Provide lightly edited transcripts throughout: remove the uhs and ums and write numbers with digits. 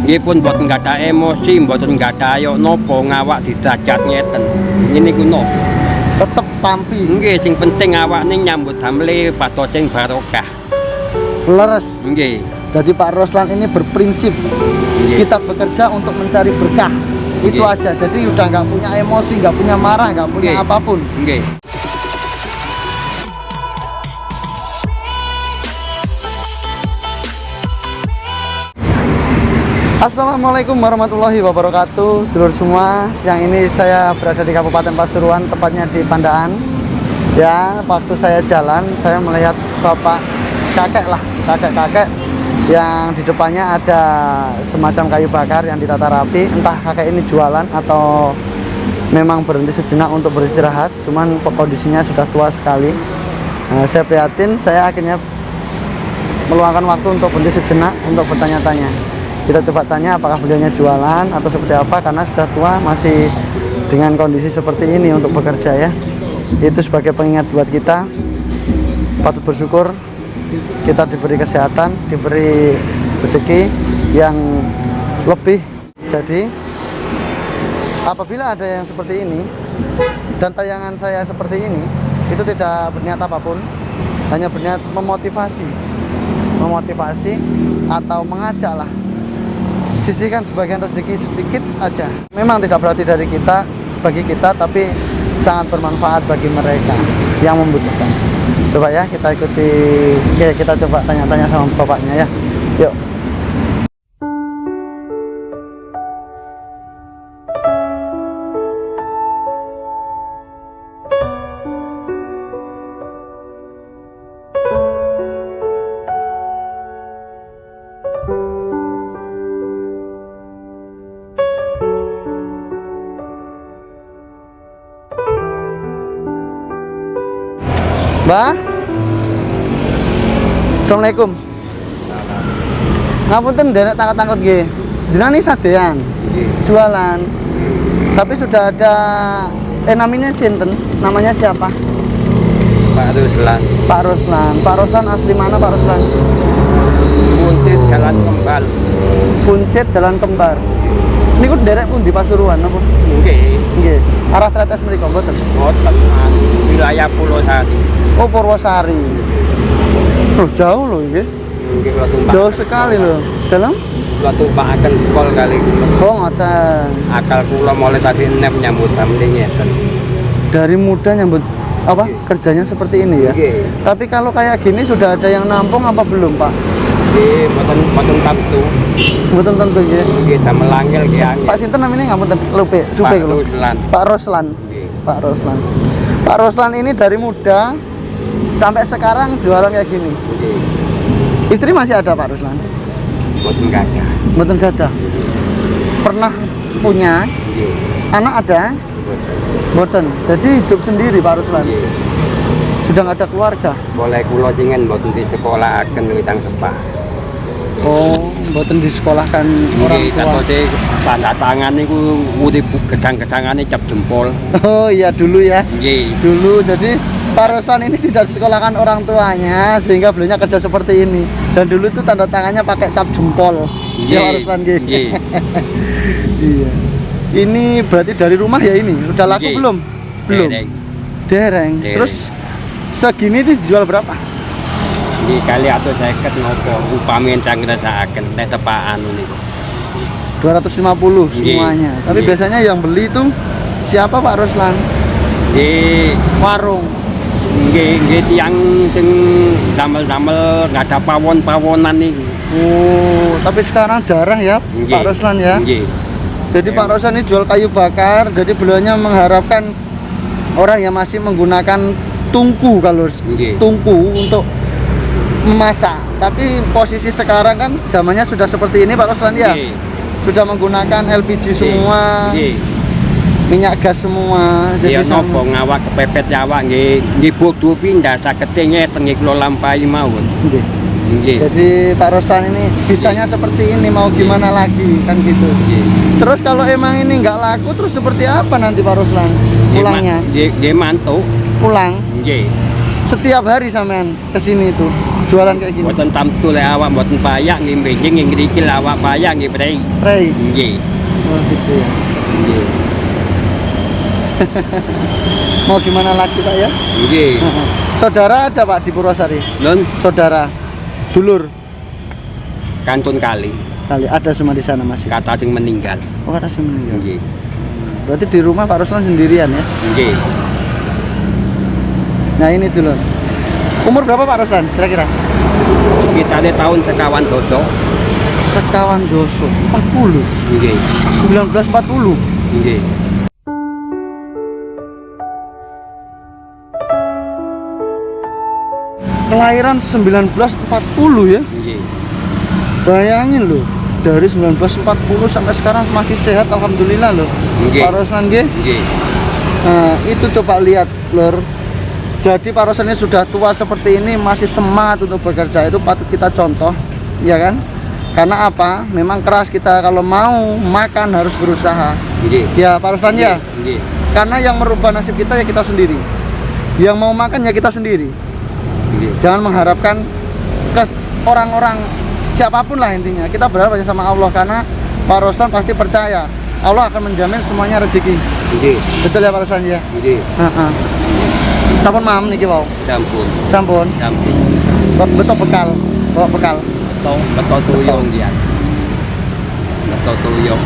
Nggih pun mboten gadah emosi, mboten gadah ayo napa ngawak didajat ngeten. Ngene iku no. Tetep tampi. Nggih sing penting awak ning nyambut damel pados sing barokah. Leres. Nggih. Jadi Pak Roslan ini berprinsip kita bekerja untuk mencari berkah. Itu aja. Jadi udah nggak punya emosi, nggak punya marah, nggak punya apapun. Nggih. Assalamualaikum warahmatullahi wabarakatuh. Dulur semua, siang ini saya berada di Kabupaten Pasuruan, tepatnya di Pandaan. Ya, waktu saya jalan, saya melihat bapak kakek yang di depannya ada semacam kayu bakar yang ditata rapi. Entah kakek ini jualan atau memang berhenti sejenak untuk beristirahat. Cuman kondisinya sudah tua sekali. Nah, saya prihatin, saya akhirnya meluangkan waktu untuk berhenti sejenak untuk bertanya-tanya. Kita coba tanya apakah beliaunya jualan atau seperti apa, karena sudah tua masih dengan kondisi seperti ini untuk bekerja ya. Itu sebagai pengingat buat kita, patut bersyukur kita diberi kesehatan, diberi rezeki yang lebih. Jadi apabila ada yang seperti ini dan tayangan saya seperti ini, itu tidak berniat apapun, hanya berniat memotivasi atau mengajak lah. Sisihkan sebagian rezeki sedikit aja. Memang tidak berarti dari kita, bagi kita, tapi sangat bermanfaat bagi mereka yang membutuhkan. Coba ya kita ikuti, kita coba tanya-tanya sama bapaknya ya. Yuk. Mbak, assalamualaikum. Ngapunten derek tangkut nggih. Jenengan iki sadean jualan. Tapi sudah ada namanya sinten? Namanya siapa? Pak Ruslan. Pak Ruslan. Pak Ruslan asli mana Pak Ruslan? Puncit Jalan Kembar. Puncit Jalan Kembar. Niku derek pun di Pasuruan apa? Nggih. Nggih. Arah tretes mriku mboten? Mboten, wilayah Purwosari. Oh, Purwosari. Loh, jauh loh ini. Jauh sekali loh. Dalam? Suatu pakaken kol kali. Oh, ngoten. Akal kula mulai tadi nep nyambut damel ngeten. Dari muda nyambut apa? Kerjanya seperti ini ya. Tapi kalau kayak gini sudah ada yang nampung apa belum, Pak? Nggih, mboten tentu. Mboten tentu ya. Nggih, damel angel nggih. Pak sinten namanya ngapunten lupa, supe kula. Pak Ruslan. Pak Ruslan. Pak Ruslan ini dari muda sampai sekarang jualan kayak gini. Istri masih ada Pak Ruslan? Mboten gadah. Mboten gadah. Pernah punya? Anak ada? Mboten. Jadi hidup sendiri Pak Ruslan. Sudah nggak ada keluarga? Boleh kula jenengan mboten disekolahaken witang sepah. Oh, mboten disekolahkan orang tua. Katose tanda tangan niku urip gedang-gedangane cap jempol. Oh iya dulu ya. Nggih. Dulu jadi Pak Ruslan ini tidak disekolahkan orang tuanya sehingga beliaunya kerja seperti ini. Dan dulu itu tanda tangannya pakai cap jempol. Ya Pak Ruslan gitu. Iya. Ini berarti dari rumah ya ini. Udah laku belum? Belum. Dereng. Terus segini itu dijual berapa? Di kali atau 50 nopo upami encang ngrasakaken nek tepaan niku. 250 semuanya. Tapi biasanya yang beli itu siapa Pak Ruslan? Di warung. Nggih tiyang sing damel-damel nggak ada pawon-pawonan niku. Oh, tapi sekarang jarang ya Pak Ruslan ya. Jadi Pak Ruslan ini jual kayu bakar, jadi beliaunya mengharapkan orang yang masih menggunakan tungku, kalau tungku untuk memasak. Tapi posisi sekarang kan zamannya sudah seperti ini Pak Ruslan ya. Sudah menggunakan LPG semua. Minyak gas semua. Jadi nopo ngawak kepepet awak nggih bodho pindah sagete ngeten nggih kula lampahi mawon. Jadi Pak Ruslan ini bisanya seperti ini, mau gimana lagi kan gitu. Terus kalau emang ini nggak laku terus seperti apa nanti Pak Ruslan? Pulangnya? Nggih mantuk. Pulang? Nggih. Setiap hari sampean kesini itu? jualan kayak gini? Mboten tamtu lek awak mboten payak nggih benjing nggih ngriki awak payak nggih prei. Prei. Nggih. Oh gitu ya. Nggih. Mau gimana lagi Pak ya? Nggih. Saudara ada Pak di Purwosari? Nun Saudara, dulur kantun kali kali ada semua di sana masih. kata sing meninggal. Oh ada semua meninggal. Nggih. Berarti di rumah Pak Ruslan sendirian ya? Nggih. Nah ini dulur. Umur berapa Pak Ruslan kira-kira? Sekitarnya tahun sekawan doso. Sekawan doso 40. Nggih. 1940. Nggih. Kelahiran 1940 ya. Nggih. Bayangin loh, dari 1940 sampai sekarang masih sehat alhamdulillah loh. Nggih. Pak Ruslan nggih. Nggih. Nah, itu coba lihat lor. Jadi Pak Ruslan ini sudah tua seperti ini masih semangat untuk bekerja, itu patut kita contoh, ya kan? Karena apa? Memang keras kita kalau mau makan harus berusaha. Nggih. Ya Pak Ruslan ya. Nggih. Karena yang merubah nasib kita ya kita sendiri. Yang mau makan ya kita sendiri. Nggih. Jangan mengharapkan ke orang-orang siapapun lah intinya. Kita berharap hanya sama Allah karena Pak Ruslan pasti percaya Allah akan menjamin semuanya rezeki. Nggih. Betul ya Pak Ruslan ya? Nggih. Heeh. Sampun mam niki wau. Sampun. Sampun. Sampun. Betul bekal. Bawa bekal. Betul tuyung dia. Betul tuyung.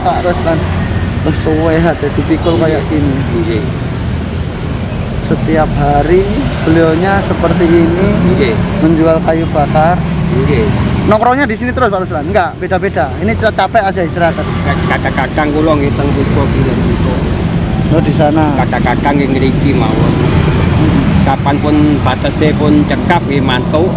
Pak Ruslan. Suwe hati dipikul kayak gini. Nggih. Setiap hari beliaunya seperti ini Nggih. menjual kayu bakar. Nggih. Nongkrongnya di sini terus Pak Ruslan? Enggak, beda-beda. Ini capek aja istirahat. Kakak-kakang kula nggih teng buku kula. Oh di sana. Kakak-kakang nggih ngriki mawon. Kapan pun batasnya pun cekap nggih mantuk.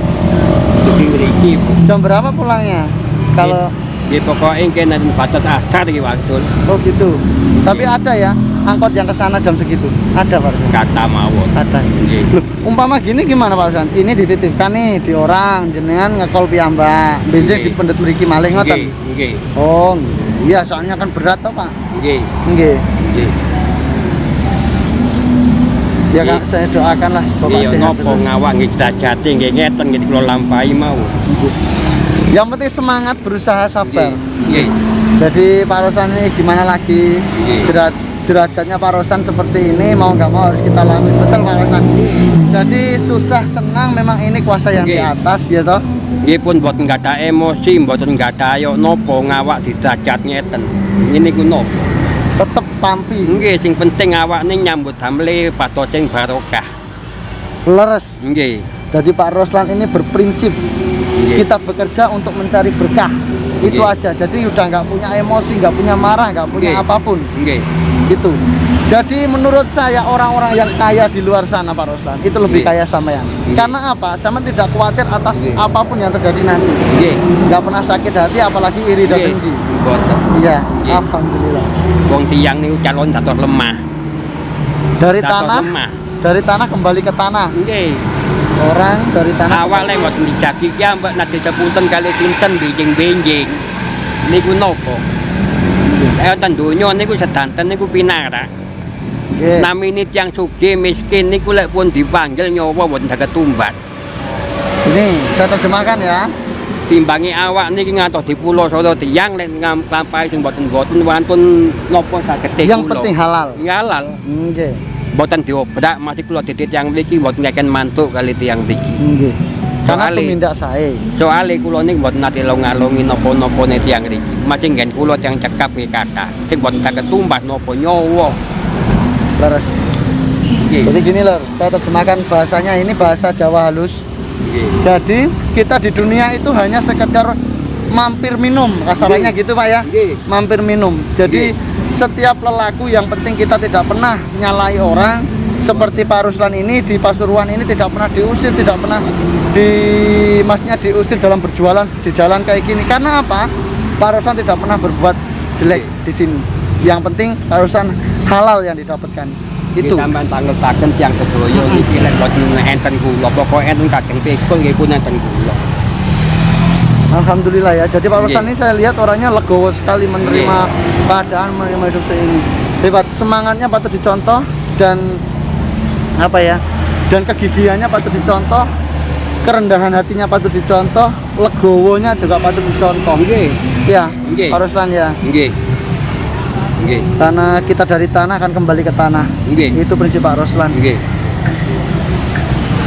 Dugi ngriki. Jam berapa pulangnya? Kalau nggih pokoke kene batas asar iki waktul. oh gitu. Tapi ada ya angkot yang ke sana jam segitu. Ada Pak Ruslan. Kata mawon. Ada. Nggih. Loh, umpama gini gimana Pak Ruslan? Ini dititipkan nih di orang jenengan ngekol piyambak. Benjing Nggih. di pendet mriki maling ngoten. Nggih. Nggih. Oh, iya soalnya kan berat toh, Pak. Nggih. Nggih. Nggih. Ya Nggih. Kak, saya doakanlah Bapak Iya sehat. ngopo ngawak nggih jajate nggih ngeten nggih kula lampahi mau. Yang penting semangat berusaha sabar. Nggih. Jadi Pak Ruslan ini gimana lagi? Nggih. Derajatnya Pak Ruslan seperti ini mau nggak mau harus kita lalui. Betul Pak Ruslan. Jadi susah senang memang ini kuasa yang di Nggih. atas ya toh. Nggih pun mboten gadah emosi, mboten gadah ayo nopo ngawak dijajat ngeten. Ngene ku nopo? Tetep tampi, Nggih sing penting awak ning nyambut damle patos sing barokah. leres. Nggih. Jadi Pak Ruslan ini berprinsip Nggih. kita bekerja untuk mencari berkah. Itu Nggih. aja. Jadi udah nggak punya emosi, nggak punya marah, nggak punya Nggih. apapun. Nggih. Gitu. Jadi menurut saya orang-orang yang kaya di luar sana Pak Ruslan itu lebih Nggih. kaya sampean. Karena apa? Sama tidak khawatir atas Nggih. apapun yang terjadi nanti. Nggih. Nggak pernah sakit hati apalagi iri dan Nggih. dengki. Mboten. Iya, Nggih. alhamdulillah. Wong tiyang niku calon dados lemah. Dari Dados tanah, lemah. dari tanah kembali ke tanah. Nggih. Orang dari tanah. Awak lek mboten dijagi ki ambek nate sepunten kali kinten benjing-benjing. Niku nopo? Ten donya niku sedanten niku pinarak. Nggih. Namine tiyang sugih miskin niku lek pun dipanggil nyawa mboten saged tumbat. Ini saya terjemahkan ya. Timbangi awak niki ngantos di Pulau Solo tiyang lek nglampahi sing mboten wantun napa saged Yang penting halal. halal. Nggih. Mboten diobrak masih kula titik tiyang mriki mboten ngeken mantuk kali tiyang mriki. Nggih. Karena Soale- tumindak sae. Soale kula niki mboten nate ngalungi napa-napa ne tiyang mriki. Masih nggen kula tiyang cekap nggih kata. Sing mboten saged tumbas napa nyawa. Leres. Nggih. Jadi gini lor, saya terjemahkan bahasanya ini bahasa Jawa halus. Nggih. Jadi kita di dunia itu hanya sekedar mampir minum, kasarannya Nggih. gitu Pak ya. Nggih. Mampir minum. Jadi setiap lelaku yang penting kita tidak pernah nyalai orang. Seperti Pak Ruslan ini di Pasuruan ini tidak pernah diusir, tidak pernah maksudnya diusir dalam berjualan di jalan kayak gini. Karena apa? Pak Ruslan tidak pernah berbuat jelek di sini. Yang penting Pak Ruslan halal yang didapatkan. Itu. Sampeyan tanggetaken tiyang sedaya niki lek mboten enten kula pokoke enten kagem pikul nggih pun enten kula. Alhamdulillah ya. Jadi Pak Ruslan Nggih. ini saya lihat orangnya legowo sekali menerima keadaan, menerima hidup ini. Hebat, semangatnya patut dicontoh dan apa ya? Dan kegigihannya patut dicontoh. kerendahan hatinya patut dicontoh, legowonya juga patut dicontoh. Nggih. Ya, Nggih. Pak Ruslan ya. Nggih. Nggih. Karena kita dari tanah akan kembali ke tanah. Nggih. Itu prinsip Pak Ruslan. Nggih.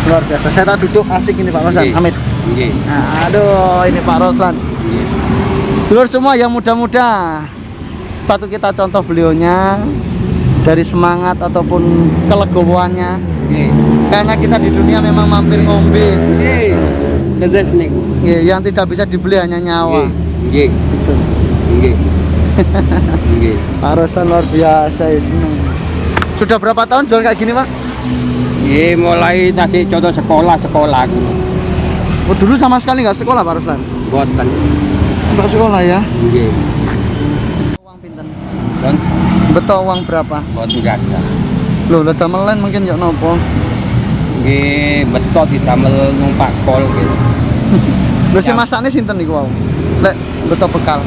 Luar biasa. Saya tak duduk asik ini Pak Ruslan. Nggih. Amit. Nggih. Nah, aduh, ini Pak Ruslan. Dulur semua yang muda-muda, patut kita contoh beliaunya dari semangat ataupun kelegowoannya. Nggih. Karena kita di dunia memang mampir ngombe. Nggih. Terus niku. Ya, yang tidak bisa dibeli hanya nyawa. Nggih. Itu. Nggih. Nggih. Pak Ruslan luar biasa ya, seneng. Sudah berapa tahun jual kayak gini Pak? Nggih, mulai tadi contoh sekolah aku. Oh, dulu sama sekali nggak sekolah Pak Ruslan? Boten. Nggak sekolah ya? Nggih. Uang pinten? Don Betul uang berapa? boten gada. Loh, udah melen mungkin ya nopo? Nggih, betul ditamel numpak kol gitu. Lho si masakne sinten niku wau? Lek betul bekal.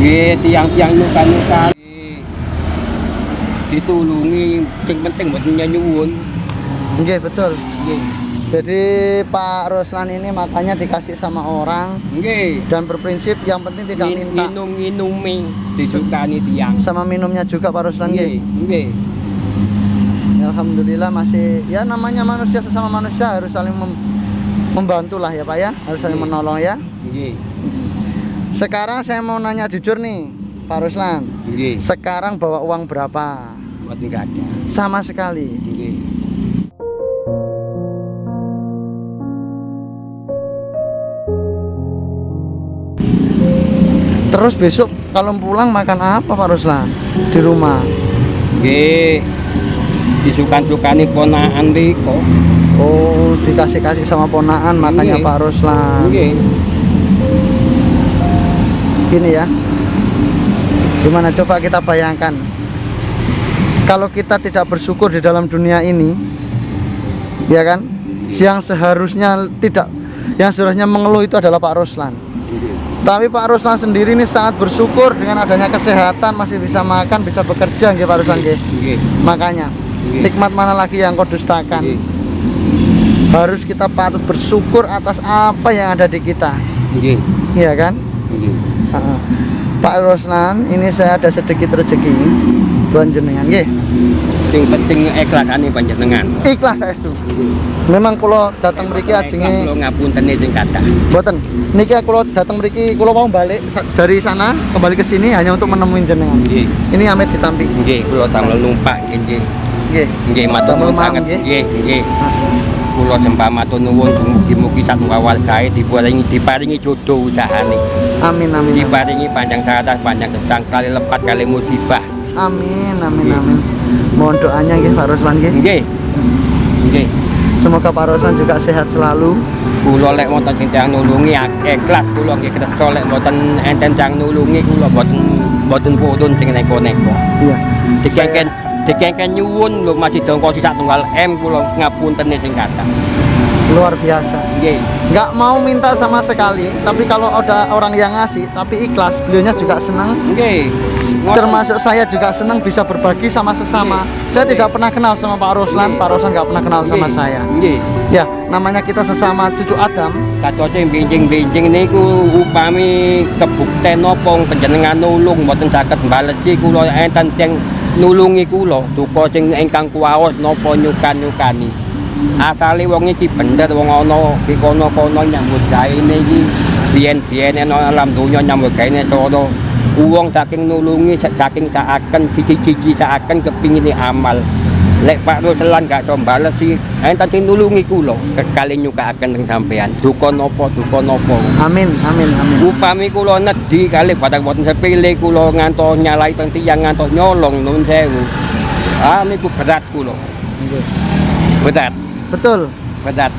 Nggih, tiang-tiang nuka-nuka ditulungi, sing penting mboten nyuwun. Nggih, betul. Nggih. Jadi Pak Ruslan ini makanya dikasih sama orang Nggih. dan berprinsip yang penting tidak minta. Minum-minumi disukani tiang. Sama minumnya juga Pak Ruslan nggih. Nggih. Ya, alhamdulillah masih ya namanya manusia sesama manusia harus saling membantu lah ya Pak ya, harus saling menolong ya. Nggih. Sekarang saya mau nanya jujur nih Pak Ruslan. Nggih. Sekarang bawa uang berapa? Mboten gada. Sama sekali. Nggih. Terus besok kalau pulang makan apa Pak Ruslan di rumah? Nggih. Disukan-sukani ponakan riko. Oh, dikasih-kasih sama ponakan makanya Nggih. Pak Ruslan. Nggih. Gini ya. Gimana coba kita bayangkan. Kalau kita tidak bersyukur di dalam dunia ini, ya kan? Yang seharusnya mengeluh itu adalah Pak Ruslan. Tapi Pak Ruslan sendiri ini sangat bersyukur dengan adanya kesehatan, masih bisa makan, bisa bekerja nggih Pak Ruslan nggih. Nggih. Makanya Nggih. nikmat mana lagi yang kau dustakan? Nggih. Harus kita patut bersyukur atas apa yang ada di kita. Nggih. Iya kan? Nggih. Heeh. Pak Ruslan, ini saya ada sedikit rezeki buat jenengan nggih. Sing penting ikhlakane panjenengan. Ikhlas saestu. Memang kula datang mriki ajenge Kula ngapuntene sing kathah. mboten. Niki kula datang mriki kula mau balik dari sana kembali ke sini hanya untuk menemui jenengan. Nggih. Ini Amit ditampi. Nggih, kula damel numpak nggih. Nggih. Nggih, matur Damel nuwun mang, sanget. nggih. Nggih, nggih. Kula sembah matur nuwun mugi-mugi sak awal gawe diparingi jodoh usahane. Amin amin. Amin. Diparingi panjang sahadat, panjang gesang kali lepat kali musibah. Amin amin amin. Mohon doanya nggih Pak Ruslan nggih. Nggih. Nggih. Semoga Pak Ruslan juga sehat selalu. Kula lek wonten sing tiyang nulungi ikhlas kula nggih kersa lek mboten enten tiyang nulungi kula mboten purun sing neko-neko. Iya. Dikengken nyuwun lho masih dongko sak tunggal M kula ngapuntene sing kathah. Luar biasa. Nggih. Nggak mau minta sama sekali, tapi kalau ada orang yang ngasih tapi ikhlas, beliaunya juga senang. Nggih. Termasuk saya juga senang bisa berbagi sama sesama. Saya tidak pernah kenal sama Pak Ruslan, Pak Ruslan nggak pernah kenal sama saya. Nggih. Ya, namanya kita sesama cucu Adam. Kadoce benjing-benjing niku upami kebukten napa panjenengan nulung mboten saged mbalesi kula enten sing nulungi kula duka sing ingkang kuwaos napa nyukan-nyukani. Asale wong iki bener wong ana di kono-kono nyambut gawe iki biyen-biyen ana alam donya nyambut gawe cara wong saking nulungi saking saaken siji-siji saaken kepingine amal. Lek Pak Ruslan gak iso balesi enten sing nulungi kula kekali nyukakaken teng sampean. Duka napa Amin, amin, amin. upami kula nedhi kalih batang boten sepele kula ngantos nyalai teng tiyang ngantos nyolong nuwun sewu. Niku berat kula. Berat. Betul. Berat.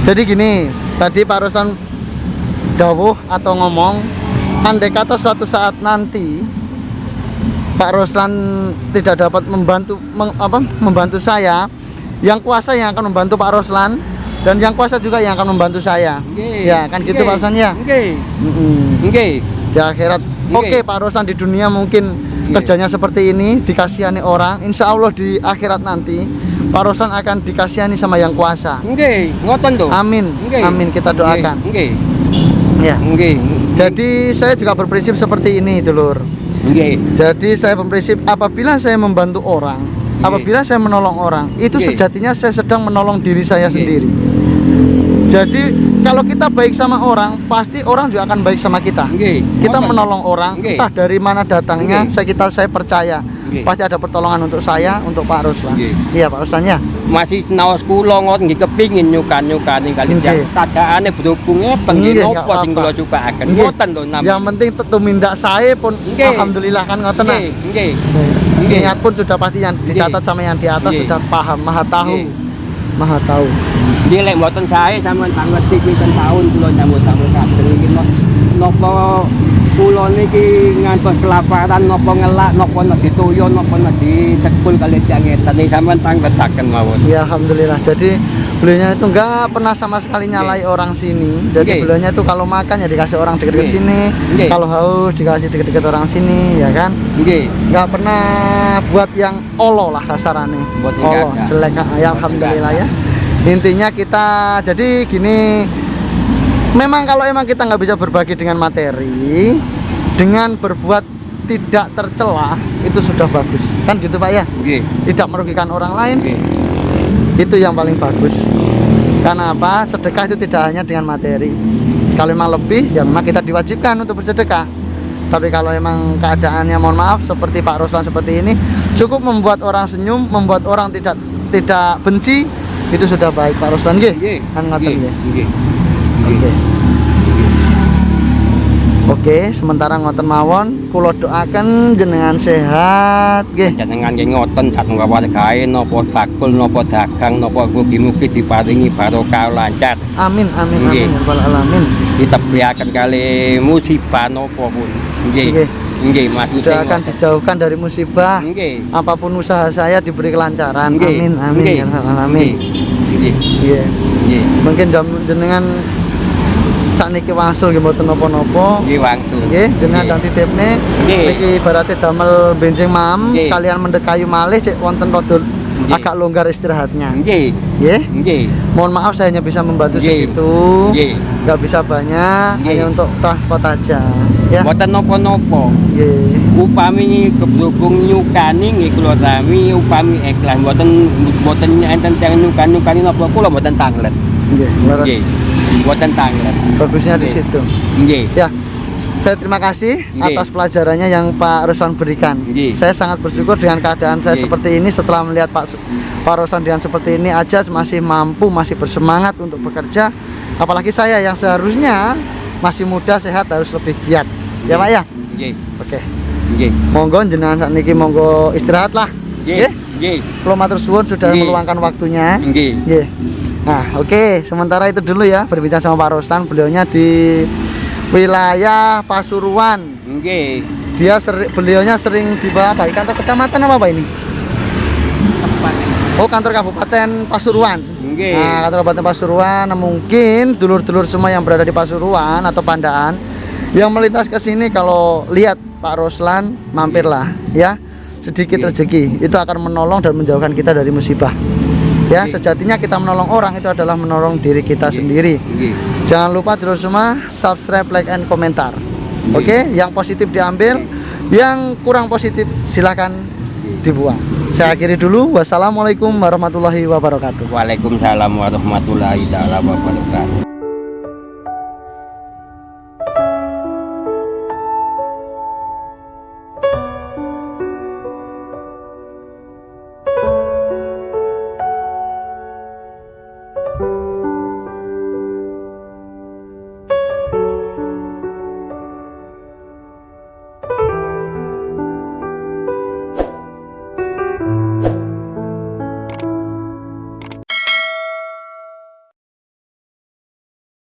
Jadi gini, tadi Pak Ruslan dawuh atau ngomong, andai kata suatu saat nanti Pak Ruslan tidak dapat membantu saya, yang kuasa yang akan membantu Pak Ruslan dan yang kuasa juga yang akan membantu saya. Nggih. Ya, kan gitu Nggih. Pak Ruslan ya. Nggih. Mm-mm. Nggih. Di akhirat. Nggih. Oke, Pak Ruslan di dunia mungkin Nggih. kerjanya seperti ini, dikasihani orang. Insya Allah di akhirat nanti Pak Ruslan akan dikasihani sama yang kuasa. Nggih, ngoten to. Amin. Nggih. Amin, kita doakan. Nggih. Ya. Nggih. Jadi saya juga berprinsip seperti ini, Dulur. Nggih. Jadi saya berprinsip apabila saya membantu orang, apabila saya menolong orang, itu Nggih. sejatinya saya sedang menolong diri saya Nggih. sendiri. Jadi kalau kita baik sama orang, pasti orang juga akan baik sama kita. Nggih. Kita Ngoten. menolong orang, Nggih. entah dari mana datangnya, Nggih. saya percaya Nggih. pasti ada pertolongan untuk saya, untuk Pak Ruslan. Nggih. Iya Pak Ruslan ya. Masih naos kula ngoten nggih kepingin nyukan-nyukani kali Nggih. yang tadaane bedhokungnya pengen Nggih, napa nggak sing apa-apa. kula cukakaken. Nggih. Ngoten to namanya. Yang penting tumindak saya pun Nggih. alhamdulillah kan ngoten nah. Nggih, nggih. Nggih. Niat pun sudah pasti yang dicatat sama yang di atas Nggih. sudah paham, maha tahu. Nggih. Maha tahu. Nggih lek mboten sae sampean tak ngerti pinten taun kula nyambut-sambut kadang iki napa kula niki ngantos kelaparan napa ngelak napa nek ditoyo napa nek dicekul kali tiyang ngeten iki sampean tak ngertaken mawon. Ya alhamdulillah. Jadi beliaunya itu enggak pernah sama sekali nyalai orang sini. Jadi Nggih. beliaunya itu kalau makan ya dikasih orang deket-deket Nggih. sini. Nggih. Kalau haus dikasih deket-deket orang sini, ya kan? Nggih. Enggak pernah buat yang olo lah kasarannya. Buat yang Olo, gagah. jelek ya alhamdulillah ya. Intinya kita jadi gini. Memang kalau emang kita nggak bisa berbagi dengan materi, dengan berbuat tidak tercela itu sudah bagus. Kan gitu Pak ya? Nggih. Tidak merugikan orang lain. Nggih. Itu yang paling bagus. Karena apa? Sedekah itu tidak hanya dengan materi. Kalau memang lebih, ya memang kita diwajibkan untuk bersedekah. Tapi kalau memang keadaannya mohon maaf seperti Pak Ruslan seperti ini, cukup membuat orang senyum, membuat orang tidak benci, itu sudah baik Pak Ruslan nggih. Nggih. Kan ngoten nggih. Nggih. Oke. Oke, sementara ngoten mawon, kula doaken jenengan sehat nggih. Jenengan nggih ngoten dateng wargae napa bakul napa dagang napa mugi-mugi diparingi barokah lancar. Amin amin Nggih. amin ya rabbal alamin. Ditebiaken kali musibah napa pun. Nggih. Nggih. Nggih Mas. Doakan dijauhkan dari musibah. Nggih. Apapun usaha saya diberi kelancaran. Nggih. Amin amin Nggih. ya rabbal alamin. Nggih. Iya. Nggih. Mungkin jenengan sakniki wangsul nggih mboten napa-napa. Nggih wangsul. Nggih, jenengan Nggih. dan titipne Nggih. niki ibaratnya damel benjing mam Nggih. sekalian mendek kayu malih cek wonten rada Nggih. agak longgar istirahatnya. Nggih. Nggih. Nggih. Mohon maaf saya hanya bisa membantu Nggih. segitu. Nggih. Nggak bisa banyak, Nggih. hanya untuk transport aja. Ya. Mboten napa-napa. Nggih. Upami kebrubung nyukani nggih kula sami upami ikhlas mboten enten tiyang nyukani napa kula mboten tanglet. Nggih. Leres. Nggih. Mboten tanglet. Bagusnya di Nggih. situ. Nggih. Ya. Saya terima kasih Nggih. atas pelajarannya yang Pak Ruslan berikan. Nggih. Saya sangat bersyukur dengan keadaan saya Nggih. seperti ini setelah melihat Pak Ruslan dengan seperti ini aja masih mampu, masih bersemangat untuk bekerja. Apalagi saya yang seharusnya masih muda, sehat harus lebih giat. Ya Pak ya? Nggih. Oke. Nggih. Monggo jenengan sakniki monggo istirahat lah. Nggih. Nggih. Nggih. Kula matur suwun sudah Nggih. meluangkan waktunya. Nggih. Nggih. Nah, oke, sementara itu dulu ya berbicara sama Pak Ruslan. Beliaunya di wilayah Pasuruan. Nggih. Beliaunya sering dibawa di kantor kecamatan apa ini? Oh, kantor Kabupaten Pasuruan. Nggih. Nah, kantor Kabupaten Pasuruan. Nah, mungkin dulur-dulur semua yang berada di Pasuruan atau Pandaan yang melintas ke sini kalau lihat Pak Ruslan, mampirlah ya. Sedikit Nggih. rezeki itu akan menolong dan menjauhkan kita dari musibah. Ya, Nggih. sejatinya kita menolong orang itu adalah menolong diri kita Nggih. sendiri. Nggih. Jangan lupa dulur semua subscribe, like, and komentar. Nggih. Oke, yang positif diambil, yang kurang positif silakan dibuang. Saya akhiri dulu. Wassalamualaikum warahmatullahi wabarakatuh. Waalaikumsalam warahmatullahi wabarakatuh.